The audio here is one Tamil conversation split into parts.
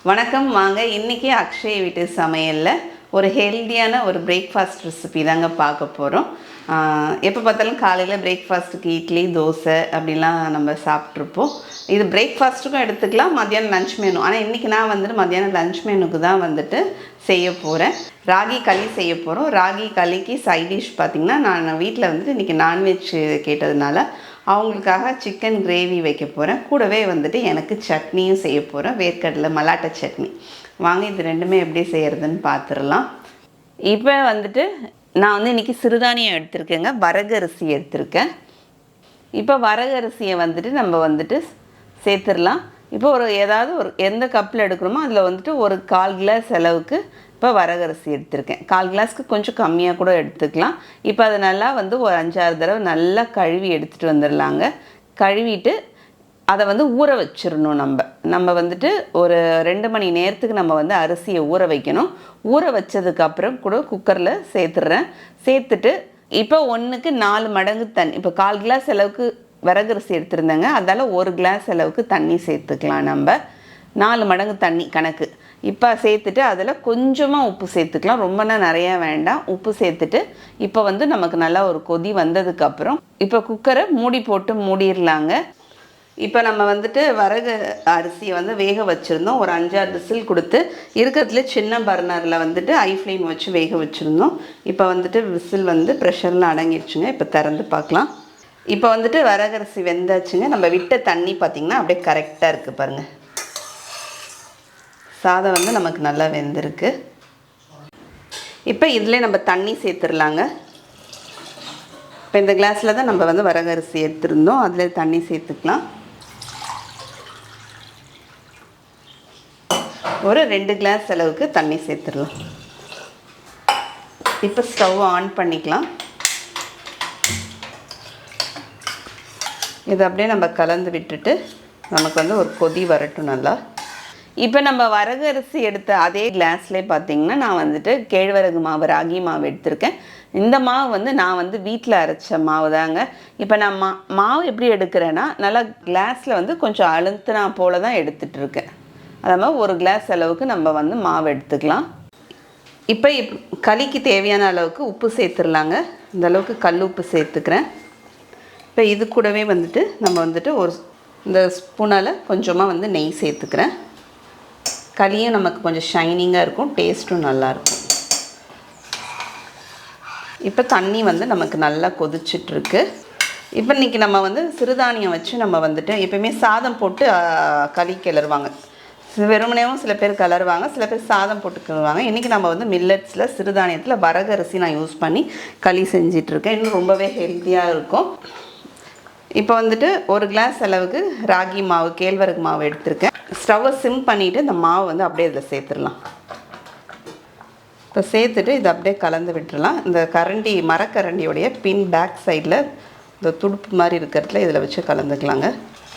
வணக்கம். வாங்க இன்றைக்கி அக்ஷய் வீட்டு சமையலில் ஒரு ஹெல்த்தியான ஒரு பிரேக்ஃபாஸ்ட் ரெசிபி தாங்க பார்க்க போகிறோம். எப்போ பார்த்தாலும் காலையில் பிரேக்ஃபாஸ்ட்டுக்கு இட்லி தோசை அப்படிலாம் நம்ம சாப்பிட்ருப்போம். இது பிரேக்ஃபாஸ்ட்டுக்கும் எடுத்துக்கலாம், மத்தியானம் லன்ச் மெனு. ஆனால் இன்றைக்கி நான் மத்தியானம் லன்ச் மெனுக்கு தான் செய்ய போகிறேன். ராகி களி செய்ய போகிறோம். ராகி களிக்கு சைட் டிஷ் பார்த்திங்கன்னா, நான் வீட்டில் இன்றைக்கி நான்வெஜ் கேட்டதுனால அவங்களுக்காக சிக்கன் கிரேவி வைக்க போகிறேன். கூடவே எனக்கு சட்னியும் செய்ய போகிறேன், வேர்க்கடலை மல்லாட்டை சட்னி. வாங்க இது ரெண்டுமே எப்படி செய்கிறதுன்னு பார்த்துடலாம். இப்போ நான் இன்றைக்கி சிறுதானியம் எடுத்திருக்கேங்க, வரகரிசி எடுத்திருக்கேன். இப்போ வரகரிசியை நம்ம சேர்த்துடலாம். இப்போ எந்த கப்பில் எடுக்கிறோமோ அதில் ஒரு 1/4 கிளாஸ் அளவுக்கு இப்போ வரகரிசி எடுத்திருக்கேன். 1/4 கிளாஸ்க்கு கொஞ்சம் கம்மியாக கூட எடுத்துக்கலாம். இப்போ அதை நல்லா ஒரு 5-6 தடவை நல்லா கழுவி எடுத்துகிட்டு வந்துடலாங்க. கழுவிட்டு அதை ஊற வச்சிடணும். நம்ம ஒரு 2 மணி நேரத்துக்கு நம்ம அரிசியை ஊற வைக்கணும். ஊற வச்சதுக்கப்புறம் கூட குக்கரில் சேர்த்துட்றேன். சேர்த்துட்டு இப்போ 1க்கு 4 மடங்கு தண்ணி. இப்போ 1/4 கிளாஸ் அளவுக்கு வரகரிசி எடுத்துருந்தேங்க, அதால் 1 கிளாஸ் அளவுக்கு தண்ணி சேர்த்துக்கலாம். நம்ம 4 மடங்கு தண்ணி கணக்கு. இப்போ சேர்த்துட்டு அதில் கொஞ்சமாக உப்பு சேர்த்துக்கலாம், ரொம்பனா நிறையா வேண்டாம். உப்பு சேர்த்துட்டு இப்போ நமக்கு நல்லா ஒரு கொதி வந்ததுக்கப்புறம் இப்போ குக்கரை மூடி போட்டு மூடிடலாங்க. இப்போ நம்ம வரகு அரிசியை வேக வச்சுருந்தோம். ஒரு 5-6 விசில் கொடுத்து இருக்கிறதுல சின்ன பர்னரில் ஹை ஃப்ளேம் வச்சு வேக வச்சுருந்தோம். இப்போ விசில் ப்ரெஷரில் அடங்கிடுச்சுங்க. இப்போ திறந்து பார்க்கலாம். இப்போ வரகரிசி வெந்தாச்சுங்க. நம்ம விட்ட தண்ணி பார்த்திங்கன்னா அப்படியே கரெக்டாக இருக்குது பாருங்கள். சாதம் நமக்கு நல்லா வெந்திருக்கு. இப்போ இதில் நம்ம தண்ணி சேர்த்துடலாங்க. இப்போ இந்த கிளாஸில் தான் நம்ம வரகரிசி எடுத்துருந்தோம், அதில் தண்ணி சேர்த்துக்கலாம். ஒரு 2 கிளாஸ் அளவுக்கு தண்ணி சேர்த்துடலாம். இப்போ ஸ்டவ் ஆன் பண்ணிக்கலாம். இதை அப்படியே நம்ம கலந்து விட்டுட்டு நமக்கு ஒரு கொதி வரட்டும் நல்லா. இப்போ நம்ம வரகரிசி எடுத்த அதே கிளாஸ்லேயே பார்த்திங்கன்னா நான் கேழ்வரகு மாவு, ராகி மாவு எடுத்திருக்கேன். இந்த மாவு நான் வீட்டில் அரைச்ச மாவு தாங்க. இப்போ நான் மாவு எப்படி எடுக்கிறேன்னா, நல்லா கிளாஸில் கொஞ்சம் அழுத்தினா போல் தான் எடுத்துகிட்டு இருக்கேன். அது மாதிரி 1 கிளாஸ் அளவுக்கு நம்ம மாவு எடுத்துக்கலாம். இப்போ களிக்கு தேவையான அளவுக்கு உப்பு சேர்த்துடலாங்க. இந்த அளவுக்கு கல் உப்பு சேர்த்துக்கிறேன். இப்போ இது கூடவே நம்ம ஒரு இந்த ஸ்பூனால் கொஞ்சமாக நெய் சேர்த்துக்கிறேன். களியும் நமக்கு கொஞ்சம் ஷைனிங்காக இருக்கும், டேஸ்ட்டும் நல்லாயிருக்கும். இப்போ தண்ணி நமக்கு நல்லா கொதிச்சிட்ருக்கு. இப்போ இன்றைக்கி நம்ம சிறுதானியம் வச்சு நம்ம எப்பயுமே சாதம் போட்டு களி கிளறுவாங்க. வெறுமனேவும் சில பேர் கிளறுவாங்க, சில பேர் சாதம் போட்டு கிளறுவாங்க. இன்றைக்கி நம்ம மில்லட்ஸில் சிறுதானியத்தில் வரகரிசி நான் யூஸ் பண்ணி களி செஞ்சிட்ருக்கேன். இன்னும் ரொம்பவே ஹெல்த்தியாக இருக்கும். இப்போ 1 கிளாஸ் அளவுக்கு ராகி மாவு, கேழ்வரகு மாவு எடுத்திருக்கேன். ஸ்டவ்வை சிம் பண்ணிவிட்டு இந்த மாவு அப்படியே இதில் சேர்த்துடலாம். இப்போ சேர்த்துட்டு இதை அப்படியே கலந்து விட்டுடலாம். இந்த கரண்டி, மரக்கரண்டியோடைய பின் பேக் சைடில் இந்த துடுப்பு மாதிரி இருக்கிறதுல இதில் வச்சு கலந்துக்கலாங்க.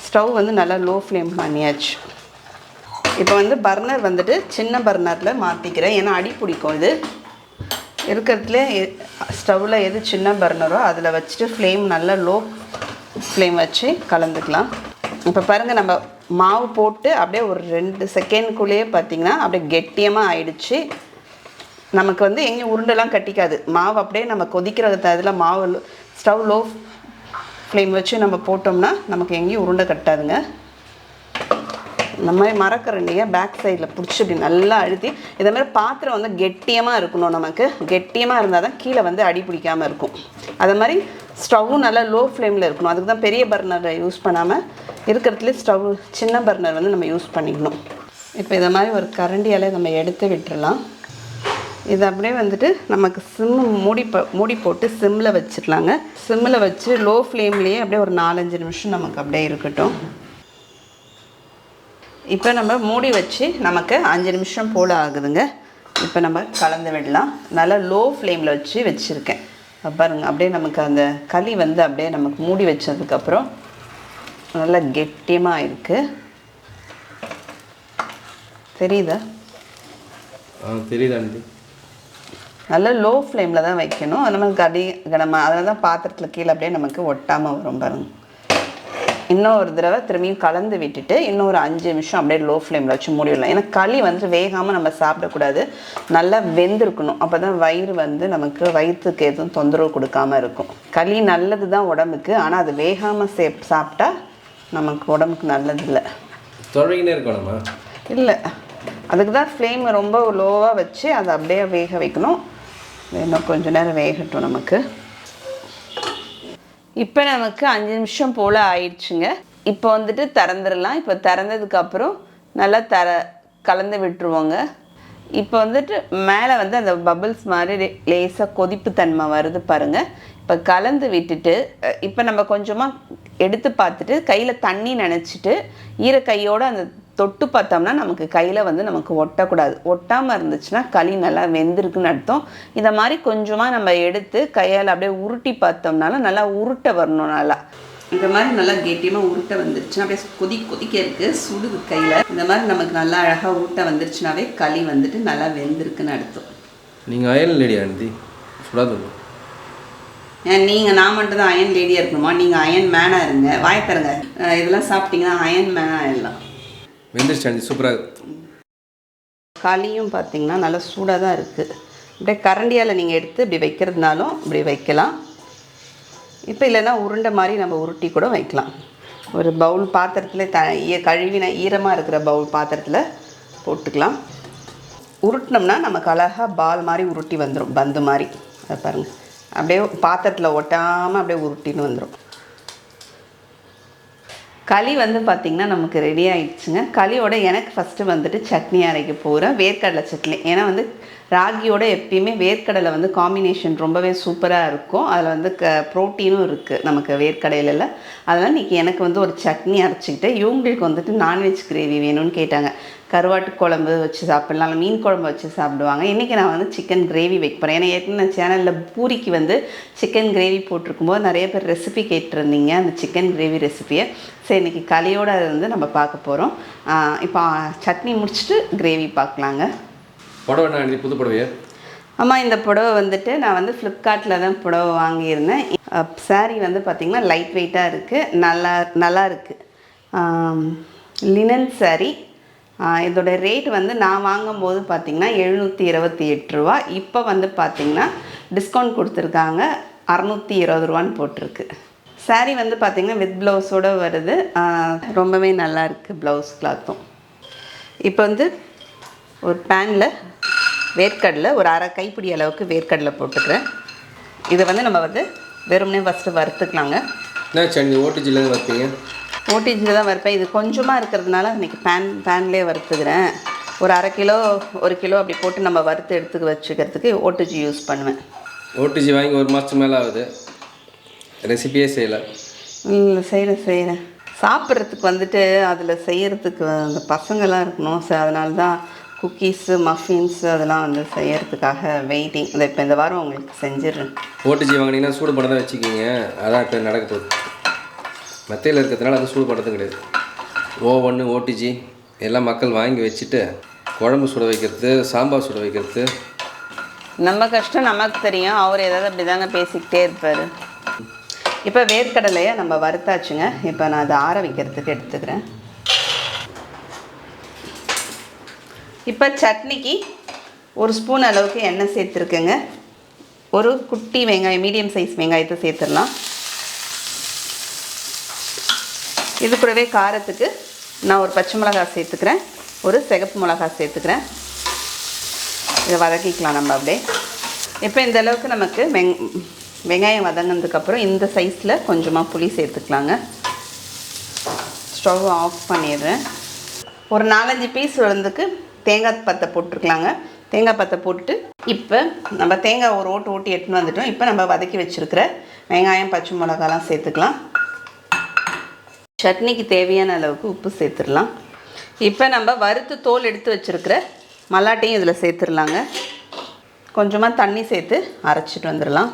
ஸ்டவ் நல்லா லோ ஃப்ளேம் பண்ணியாச்சு. இப்போ பர்னர் சின்ன பர்னரில் மாற்றிக்கிறேன், ஏன்னா அடி பிடிக்கும். இது இருக்கிறதுல ஸ்டவ்வில் எது சின்ன பர்னரோ அதில் வச்சுட்டு ஃப்ளேம் நல்லா லோ ஃப்ளேம் வச்சு கலந்துக்கலாம். இப்போ பாருங்கள், நம்ம மாவு போட்டு அப்படியே ஒரு 2 செகண்ட்குள்ளேயே பார்த்திங்கன்னா அப்படியே கெட்டியமாக ஆயிடுச்சு. நமக்கு எங்கேயும் உருண்டெல்லாம் கட்டிக்காது. மாவு அப்படியே நம்ம கொதிக்கிற இதில் மாவு ஸ்டவ் லோ ஃப்ளேம் வச்சு நம்ம போட்டோம்னா நமக்கு எங்கேயும் உருண்டை கட்டாதுங்க. இந்த மாதிரி மரக்கரண்டியை பேக் சைடில் பிடிச்சி இப்படி நல்லா அழுத்தி, இதை மாதிரி பாத்திரம் கெட்டியமாக இருக்கணும். நமக்கு கெட்டியமாக இருந்தால் தான் கீழே அடி பிடிக்காமல் இருக்கும். அது மாதிரி ஸ்டவ்வும் நல்லா லோ ஃப்ளேமில் இருக்கணும். அதுக்கு தான் பெரிய பர்னரை யூஸ் பண்ணாமல் இருக்கிறதுலே ஸ்டவ் சின்ன பர்னர் நம்ம யூஸ் பண்ணிக்கணும். இப்போ இதை மாதிரி ஒரு கரண்டியால் நம்ம எடுத்து விட்டுடலாம். இது அப்படியே நமக்கு மூடி போட்டு சிம்மில் வச்சிடலாங்க. சிம்மில் வச்சு லோ ஃப்ளேம்லேயே அப்படியே ஒரு 4-5 நிமிஷம் நமக்கு அப்படியே இருக்கட்டும். இப்போ நம்ம மூடி வச்சு நமக்கு 5 நிமிஷம் போல் ஆகுதுங்க. இப்போ நம்ம கலந்து விடலாம். நல்லா லோ ஃப்ளேமில் வச்சுருக்கேன். பாருங்கள், அப்படியே நமக்கு அந்த களி அப்படியே நமக்கு மூடி வச்சதுக்கப்புறம் நல்லா கெட்டியமாக இருக்குது. தெரியுதா? தெரியுதா? நல்லா லோ ஃப்ளேமில் தான் வைக்கணும். நமக்கு நம்ம அதனால தான் பாத்திரத்தில் கீழே அப்படியே நமக்கு ஒட்டாமல் வரும் பாருங்கள். இன்னொரு தடவை திரும்பியும் கலந்து விட்டுட்டு இன்னொரு 5 நிமிஷம் அப்படியே லோ ஃப்ளேமில் வச்சு மூடிடலாம். ஏன்னா களி வந்து வேகாமல் நம்ம சாப்பிடக்கூடாது, நல்லா வெந்திருக்கணும். அப்போ தான் வயிறு வந்து நமக்கு வயிற்றுக்கு எதுவும் தொந்தரவு கொடுக்காமல் இருக்கும். களி நல்லது தான் உடம்புக்கு, ஆனால் அது வேகாமல் சாப்பிட்டா நமக்கு உடம்புக்கு நல்லதில்லை. தொலைகினே இருக்கணுமா? இல்லை, அதுக்கு தான் ஃப்ளேம் ரொம்ப லோவாக வச்சு அதை அப்படியே வேக வைக்கணும். இன்னும் கொஞ்சம் நேரம் வேகட்டும் நமக்கு. இப்போ நமக்கு 5 நிமிஷம் போல் ஆயிடுச்சுங்க. இப்போ வந்துட்டு திறந்துடலாம். இப்போ திறந்ததுக்கப்புறம் நல்லா கலந்து விட்டுருவோங்க. இப்போ வந்துட்டு மேலே வந்து அந்த பபிள்ஸ் மாதிரி லேசாக கொதிப்பு தன்மை வருது பாருங்கள். இப்போ கலந்து விட்டுட்டு இப்போ நம்ம கொஞ்சமாக எடுத்து பார்த்துட்டு கையில் தண்ணி நினச்சிட்டு ஈரக்கையோடு அந்த தொட்டு பார்த்தோம்னா நமக்கு கையில் வந்து நமக்கு ஒட்டக்கூடாது. ஒட்டாமல் இருந்துச்சுன்னா களி நல்லா வெந்திருக்குன்னு அர்த்தம். இதை மாதிரி கொஞ்சமாக நம்ம எடுத்து கையால் அப்படியே உருட்டி பார்த்தோம்னாலும் நல்லா உருட்ட வரணும். நல்லா இந்த மாதிரி நல்லா கெட்டியமாக உருட்ட வந்துருச்சுன்னா அப்படியே கொதிக்க இருக்குது, சுடுது கையில். இந்த மாதிரி நமக்கு நல்லா அழகாக உருட்ட வந்துருச்சுனாவே களி வந்துட்டு நல்லா வெந்திருக்குன்னு அர்த்தம். நீங்கள் அயன் லேடி ஆண்டி சுடாது. நீங்கள் நான் மட்டும் தான் அயன் லேடியாக இருக்கணுமா? நீங்கள் அயன் மேனாக இருங்க. வாய்த்தருங்க, இதெல்லாம் சாப்பிட்டீங்கன்னா அயன் மேனாக ஆயிடலாம். வெந்துருச்சு ஆண்டி, சூப்பராக. களியும் பார்த்தீங்கன்னா நல்லா சூடாக தான் இருக்குது. அப்படியே கரண்டியால் நீங்கள் எடுத்து இப்படி வைக்கிறதுனாலும் இப்படி வைக்கலாம். இப்போ இல்லைன்னா உருண்டை மாதிரி நம்ம உருட்டி கூட வைக்கலாம். ஒரு பவுல் பாத்திரத்தில் கழுவின ஈரமாக இருக்கிற பவுல் பாத்திரத்தில் போட்டுக்கலாம். உருட்டினோம்னா நமக்கு அழகாக பால் மாதிரி உருட்டி வந்துடும், பந்து மாதிரி. அதை பாருங்கள், அப்படியே பாத்திரத்தில் ஒட்டாமல் அப்படியே உருட்டின்னு வந்துடும். களி வந்து பார்த்திங்கன்னா நமக்கு ரெடி ஆகிடுச்சுங்க. களியோட எனக்கு ஃபஸ்ட்டு வந்துட்டு சட்னி அரைக்க போகிறேன், வேர்க்கடலை சட்னி. ஏன்னா வந்து ராகியோட எப்பயுமே வேர்க்கடலை வந்து காம்பினேஷன் ரொம்பவே சூப்பராக இருக்கும். அதில் வந்து ப்ரோட்டீனும் இருக்குது நமக்கு வேர்க்கடையில். அதனால் இன்றைக்கி எனக்கு வந்து ஒரு சட்னி அரைச்சிக்கிட்டு, இவங்களுக்கு வந்துட்டு நான்வெஜ் கிரேவி வேணும்னு கேட்டாங்க. கருவாட்டு குழம்பு வச்சு சாப்பிட்லாம், மீன் குழம்பு வச்சு சாப்பிடுவாங்க. இன்றைக்கி நான் வந்து சிக்கன் கிரேவி வைக்க போகிறேன். ஏன்னா ஏற்கனவே சேனலில் பூரிக்கு வந்து சிக்கன் கிரேவி போட்டிருக்கும்போது நிறைய பேர் ரெசிபி கேட்டிருந்தீங்க, அந்த சிக்கன் கிரேவி ரெசிபியை. சரி, இன்றைக்கி களியோடு அதை வந்து நம்ம பார்க்க போகிறோம். இப்போ சட்னி முடிச்சுட்டு கிரேவி பார்க்கலாங்க. புடவை என்ன புது புடவையா? ஆமாம், இந்த புடவை வந்துட்டு நான் வந்து ஃப்ளிப்கார்ட்டில் தான் புடவை வாங்கியிருந்தேன். சாரீ வந்து பார்த்திங்கன்னா லைட் வெயிட்டாக இருக்குது, நல்லா இருக்குது. லினன் சாரீ. இதோட ரேட் வந்து நான் வாங்கும்போது பார்த்திங்கன்னா 728 ரூபா. இப்போ வந்து பார்த்திங்கன்னா டிஸ்கவுண்ட் கொடுத்துருக்காங்க, 620 ரூபான்னு போட்டிருக்கு. சாரீ வந்து பார்த்திங்கன்னா வித் ப்ளவுஸோடு வருது. ரொம்பவே நல்லா இருக்குது ப்ளவுஸ் கிளாத்தும். இப்போ வந்து ஒரு பேனில் வேர்க்கடலை ஒரு அரை கைப்பிடி அளவுக்கு வேர்க்கடலை போட்டுக்கிறேன். இதை வந்து நம்ம வந்து வெறுமனே ஃபஸ்ட்டு வறுத்துக்கலாங்க. என்ன சட்னி ஓடிஜியில் வறுப்பீங்க? ஓடிஜியில் தான் வறுப்பேன். இது கொஞ்சமாக இருக்கிறதுனால இன்றைக்கி பேன்லேயே வறுத்துக்கிறேன். ஒரு அரை கிலோ 1 கிலோ அப்படி போட்டு நம்ம வறுத்து எடுத்து வச்சுக்கிறதுக்கு ஓடிஜி யூஸ் பண்ணுவேன். ஓடிஜி வாங்கி 1 மாதத்துக்கு மேலே ஆகுது, ரெசிபியே செய்யலை. இல்லை, செய்கிறேன். சாப்பிட்றதுக்கு வந்துட்டு அதில் செய்கிறதுக்கு அந்த பசங்கள்லாம் இருக்கணும். அதனால தான் குக்கீஸு மஃபின்ஸு அதெல்லாம் வந்து செய்கிறதுக்காக வெயிட்டிங். அதை இப்போ இந்த வாரம் உங்களுக்கு செஞ்சிடுறேன். ஓடிஜி வாங்கினீங்கன்னா சூடு பண்ண தான் வச்சுக்கிங்க. அதான் இப்போ நடக்க போகுது. மெத்தையில் இருக்கிறதுனால அது சூடு பண்ணுறது கிடையாது. ஓவன்னு ஓடிஜி எல்லாம் மக்கள் வாங்கி வச்சுட்டு குழம்பு சுட வைக்கிறது, சாம்பார் சுட வைக்கிறது. நம்ம கஷ்டம் நமக்கு தெரியும். அவர் ஏதாவது அப்படி தாங்க பேசிக்கிட்டே இருப்பார். இப்போ வேர்க்கடலையை நம்ம வறுத்தாச்சுங்க. இப்போ நான் அதை ஆற வைக்கிறதுக்கு எடுத்துக்கிறேன். இப்போ சட்னிக்கு 1 ஸ்பூன் அளவுக்கு எண்ணெய் சேர்த்துருக்கேங்க. ஒரு குட்டி வெங்காயம், மீடியம் சைஸ் வெங்காயத்தை சேர்த்துடலாம். இது கூடவே காரத்துக்கு நான் ஒரு பச்சை மிளகாய் சேர்த்துக்கிறேன், ஒரு சிகப்பு மிளகாய் சேர்த்துக்கிறேன். இதை வதக்கிக்கலாம் நம்ம அப்படியே. இப்போ இந்த அளவுக்கு நமக்கு வெங்காயம் வதங்கினதுக்கப்புறம் இந்த சைஸில் கொஞ்சமாக புளி சேர்த்துக்கலாங்க. ஸ்டவ் ஆஃப் பண்ணிடுறேன். ஒரு 4-5 பீஸ் வந்து தேங்காய் பத்தை போட்டுருக்கலாங்க. தேங்காய் பத்தை போட்டு இப்போ நம்ம தேங்காய் ஒரு ஓட்டி எடுத்துன்னு வந்துட்டோம். இப்போ நம்ம வதக்கி வச்சுருக்கிற வெங்காயம் பச்சை மிளகாலாம் சேர்த்துக்கலாம். சட்னிக்கு தேவையான அளவுக்கு உப்பு சேர்த்துடலாம். இப்போ நம்ம வறுத்து தோல் எடுத்து வச்சுருக்கிற மல்லாட்டையும் இதில் சேர்த்துடலாங்க. கொஞ்சமாக தண்ணி சேர்த்து அரைச்சிட்டு வந்துடலாம்.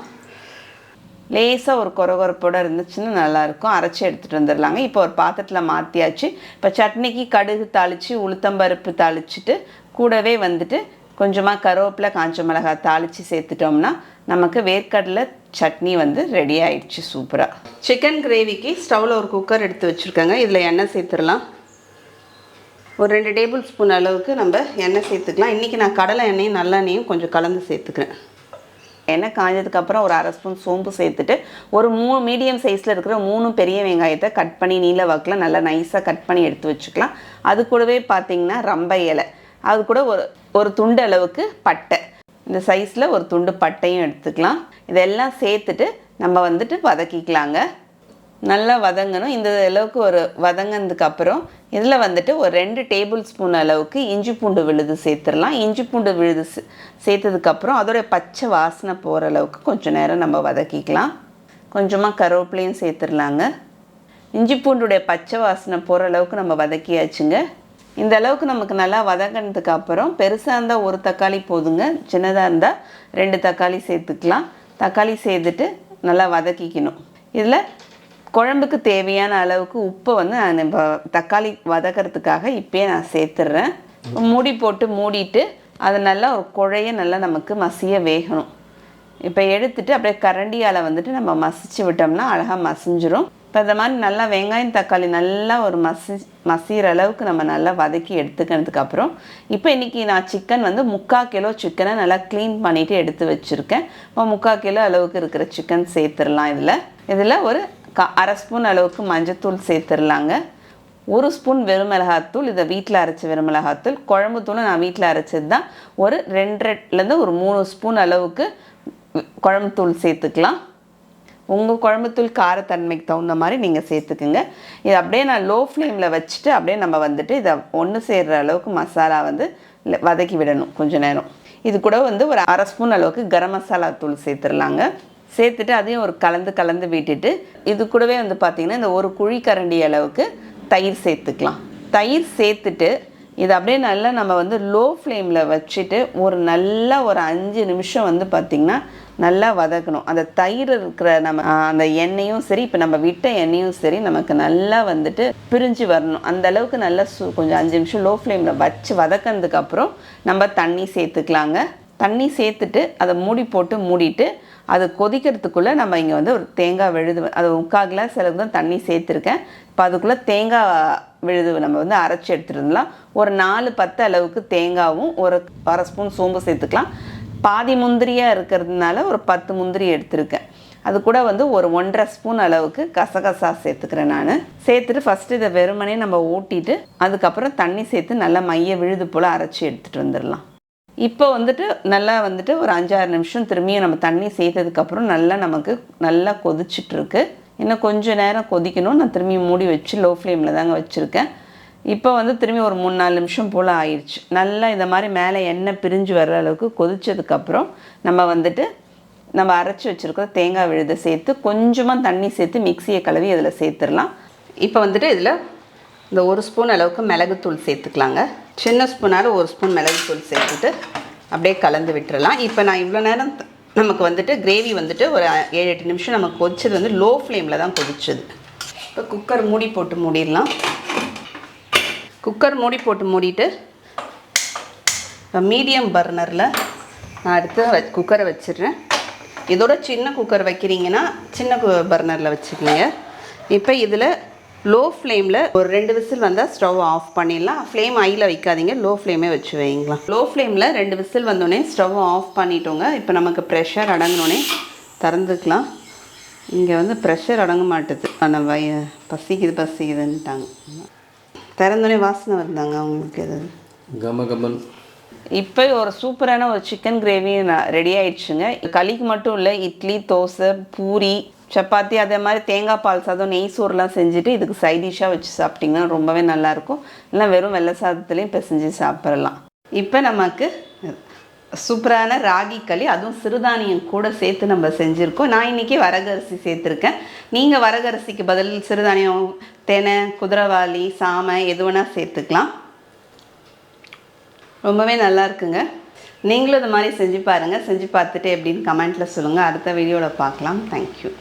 லேசாக ஒரு கொரகொரப்போடு இருந்துச்சுன்னா நல்லாயிருக்கும். அரைச்சி எடுத்துகிட்டு வந்துடலாங்க. இப்போ ஒரு பாத்திரத்தில் மாற்றியாச்சு. இப்போ சட்னிக்கு கடுகு தாளித்து உளுத்தம்பருப்பு தாளிச்சிட்டு கூடவே வந்துட்டு கொஞ்சமாக கருவேப்பிலை காஞ்ச மிளகாய் தாளித்து சேர்த்துட்டோம்னா நமக்கு வேர்க்கடலை சட்னி வந்து ரெடி ஆயிடுச்சு சூப்பராக. சிக்கன் கிரேவிக்கு ஸ்டவ்வில் ஒரு குக்கர் எடுத்து வச்சுருக்கேங்க. இதில் எண்ணெய் சேர்த்துடலாம். ஒரு 2 டேபிள் ஸ்பூன் அளவுக்கு நம்ம எண்ணெய் சேர்த்துக்கலாம். இன்றைக்கி நான் கடலை எண்ணெயும் நல்லெண்ணெயும் கொஞ்சம் கலந்து சேர்த்துக்கிறேன். எண்ணெய் காஞ்சதுக்கப்புறம் ஒரு 1/2 ஸ்பூன் சோம்பு சேர்த்துட்டு ஒரு 3 மீடியம் சைஸில் இருக்கிற 3 பெரிய வெங்காயத்தை கட் பண்ணி நீல வாக்கில் நல்லா நைஸாக கட் பண்ணி எடுத்து வச்சுக்கலாம். அது கூடவே பார்த்திங்கன்னா ரம்பை இலை, அது கூட ஒரு துண்டு அளவுக்கு பட்டை, இந்த சைஸில் ஒரு துண்டு பட்டையும் எடுத்துக்கலாம். இதெல்லாம் சேர்த்துட்டு நம்ம வந்துட்டு வதக்கிக்கலாங்க. நல்லா வதங்கணும். இந்த அளவுக்கு ஒரு வதங்கினதுக்கப்புறம் இதில் வந்துட்டு ஒரு 2 டேபிள் ஸ்பூன் அளவுக்கு இஞ்சி பூண்டு விழுது சேர்த்துடலாம். இஞ்சி பூண்டு விழுது சேர்த்ததுக்கப்புறம் அதோடைய பச்சை வாசனை போகிற அளவுக்கு கொஞ்சம் நேரம் நம்ம வதக்கிக்கலாம். கொஞ்சமாக கருவேப்பிலையும் சேர்த்துடலாங்க. இஞ்சி பூண்டுடைய பச்சை வாசனை போகிற அளவுக்கு நம்ம வதக்கியாச்சுங்க. இந்த அளவுக்கு நமக்கு நல்லா வதங்கினதுக்கப்புறம் பெருசாக இருந்தால் 1 தக்காளி போதுங்க, சின்னதாக இருந்தால் 2 தக்காளி சேர்த்துக்கலாம். தக்காளி சேர்த்துட்டு நல்லா வதக்கிக்கணும். இதில் குழம்புக்கு தேவையான அளவுக்கு உப்பை வந்து நான் இப்போ தக்காளி வதக்கிறதுக்காக இப்போயே நான் சேர்த்துட்றேன். மூடி போட்டு மூடிட்டு அது நல்லா ஒரு குழைய நல்லா நமக்கு மசிய வேகணும். இப்போ எடுத்துட்டு அப்படியே கரண்டியால் வந்துட்டு நம்ம மசிச்சு விட்டோம்னா அழகாக மசிஞ்சிரும். இப்போ இந்த மாதிரி நல்லா வெங்காயம் தக்காளி நல்லா ஒரு மசிகிற அளவுக்கு நம்ம நல்லா வதக்கி எடுத்துக்கிறதுக்கப்புறம் இப்போ இன்றைக்கி நான் சிக்கன் வந்து 3/4 கிலோ சிக்கனை நல்லா க்ளீன் பண்ணிவிட்டு எடுத்து வச்சுருக்கேன். இப்போ 3/4 கிலோ அளவுக்கு இருக்கிற சிக்கன் சேர்த்துடலாம். இதில் ஒரு 1/2 ஸ்பூன் அளவுக்கு மஞ்சத்தூள் சேர்த்துடலாங்க. 1 ஸ்பூன் வெறுமிளகாத்தூள், இதை வீட்டில் அரைச்ச வெறுமிளகாத்தூள். குழம்பு தூள் நான் வீட்டில் அரைச்சது தான். ஒரு 2.5லேருந்து ஒரு 3 ஸ்பூன் அளவுக்கு குழம்பு தூள் சேர்த்துக்கலாம். உங்கள் குழம்புத்தூள் காரத்தன்மைக்கு தகுந்த மாதிரி நீங்கள் சேர்த்துக்குங்க. இது அப்படியே நான் லோ ஃப்ளேமில் வச்சுட்டு அப்படியே நம்ம வந்துட்டு இதை ஒன்று சேர்கிற அளவுக்கு மசாலா வந்து வதக்கி விடணும் கொஞ்சம் நேரம். இது கூட வந்து ஒரு 1/2 ஸ்பூன் அளவுக்கு கரம் மசாலா தூள் சேர்த்துடலாங்க. சேர்த்துட்டு அதையும் ஒரு கலந்து விட்டுட்டு இது கூடவே வந்து பார்த்திங்கன்னா இந்த ஒரு குழிக்கரண்டி அளவுக்கு தயிர் சேர்த்துக்கலாம். தயிர் சேர்த்துட்டு இது அப்படியே நல்லா நம்ம வந்து லோ ஃப்ளேமில் வச்சுட்டு ஒரு 5 நிமிஷம் வந்து பார்த்திங்கன்னா நல்லா வதக்கணும். அந்த தயிர் இருக்கிற நம்ம அந்த எண்ணெயும் சரி, இப்போ நம்ம விட்ட எண்ணெயும் சரி நமக்கு நல்லா வந்துட்டு பிரிஞ்சு வரணும். அந்த அளவுக்கு நல்லா கொஞ்சம் 5 நிமிஷம் லோ ஃப்ளேமில் வச்சு வதக்கினதுக்கப்புறம் நம்ம தண்ணி சேர்த்துக்கலாங்க. தண்ணி சேர்த்துட்டு அதை மூடிட்டு அது கொதிக்கிறதுக்குள்ளே நம்ம இங்கே வந்து ஒரு தேங்காய் விழுது, அது 3/4 கிளாஸ் அளவுக்கு தான் தண்ணி சேர்த்துருக்கேன். இப்போ அதுக்குள்ளே தேங்காய் விழுது நம்ம வந்து அரைச்சி எடுத்துருந்தலாம். ஒரு 4-10 அளவுக்கு தேங்காவும் ஒரு 1/2 ஸ்பூன் சோம்பு சேர்த்துக்கலாம். பாதி முந்திரியாக இருக்கிறதுனால ஒரு 10 முந்திரி எடுத்திருக்கேன். அது கூட வந்து ஒரு 1.5 ஸ்பூன் அளவுக்கு கசகசா சேர்த்துக்கிறேன் நான். சேர்த்துட்டு ஃபஸ்ட்டு இதை வெறுமனே நம்ம ஊட்டிட்டு அதுக்கப்புறம் தண்ணி சேர்த்து நல்லா மைய விழுது போல் அரைச்சி எடுத்துகிட்டு வந்துடலாம். இப்போ வந்துட்டு நல்லா வந்துட்டு ஒரு 5-6 நிமிஷம் திரும்பியும் நம்ம தண்ணி சேர்த்ததுக்கப்புறம் நல்லா கொதிச்சிட்ருக்கு. இன்னும் கொஞ்சம் நேரம் கொதிக்கணும். நான் திரும்பி மூடி வச்சு லோ ஃப்ளேமில் தாங்க வச்சுருக்கேன். இப்போ வந்து திரும்பி ஒரு 3-4 நிமிஷம் போல் ஆயிடுச்சு. நல்லா இந்த மாதிரி மேலே எண்ணெய் பிரிஞ்சு வர்ற அளவுக்கு கொதிச்சதுக்கப்புறம் நம்ம அரைச்சி வச்சுருக்கிற தேங்காய் விழுதை சேர்த்து கொஞ்சமாக தண்ணி சேர்த்து மிக்சியை கழுவி அதில் சேர்த்துடலாம். இப்போ வந்துட்டு இதில் இந்த 1 ஸ்பூன் அளவுக்கு மிளகுத்தூள் சேர்த்துக்கலாங்க. சின்ன ஸ்பூனால் 1 ஸ்பூன் மிளகுத்தூள் சேர்த்துட்டு அப்படியே கலந்து விட்டுறலாம். இப்போ நான் இவ்வளோ நேரம் நமக்கு வந்துட்டு கிரேவி வந்துட்டு ஒரு 7-8 நிமிஷம் நமக்கு கொதிச்சது வந்து லோ ஃப்ளேமில் தான் கொதிச்சது. இப்போ குக்கர் மூடி போட்டு மூடிடலாம். குக்கர் மூடி போட்டு மூடிட்டு மீடியம் பர்னரில் நான் எடுத்து குக்கரை வச்சிடுறேன். இதோட சின்ன குக்கர் வைக்கிறீங்கன்னா சின்ன பர்னரில் வச்சுக்கோங்க. இப்போ இதில் லோ ஃப்ளேமில் ஒரு 2 விசில் வந்தால் ஸ்டவ் ஆஃப் பண்ணிடலாம். ஃப்ளேம் ஹையில் வைக்காதீங்க, லோ ஃப்ளேமே வச்சு வைங்களா. லோ ஃப்ளேமில் 2 விசில் வந்தோடனே ஸ்டவ் ஆஃப் பண்ணிட்டோங்க. இப்போ நமக்கு ப்ரெஷர் அடங்கினோடனே திறந்துக்கலாம். இங்கே வந்து ப்ரெஷர் அடங்க மாட்டுது. நம்ம பசிக்குதுன்ட்டாங்க. திறந்தோடனே வாசனை வருந்தாங்க அவங்களுக்கு. எது கமகமன். இப்போ ஒரு சூப்பரான ஒரு சிக்கன் கிரேவி ரெடி ஆயிடுச்சுங்க. களிக்கு மட்டும் இல்லை, இட்லி, தோசை, பூரி, சப்பாத்தி, அதே மாதிரி தேங்காய் பால் சாதம், நெய் சோறுலாம் செஞ்சுட்டு இதுக்கு சைட் டிஷ்ஷாக வச்சு சாப்பிட்டிங்கன்னா ரொம்பவே நல்லாயிருக்கும். இல்லை வெறும் வெள்ளை சாதத்துலேயும் பிசைஞ்சு சாப்பிட்றலாம். இப்போ நமக்கு சூப்பரான ராகி களி, அதுவும் சிறுதானியம் கூட சேர்த்து நம்ம செஞ்சுருக்கோம். நான் இன்றைக்கி வரகரிசி சேர்த்துருக்கேன். நீங்கள் வரகரிசிக்கு பதில் சிறுதானியம், தெனை, குதிரைவாலி, சாமை எது வேணால் சேர்த்துக்கலாம். ரொம்பவே நல்லா இருக்குங்க. நீங்களும் இது மாதிரி செஞ்சு பாருங்கள். செஞ்சு பார்த்துட்டு எப்படின்னு கமெண்ட்டில் சொல்லுங்கள். அடுத்த வீடியோவில் பார்க்கலாம். தேங்க்யூ.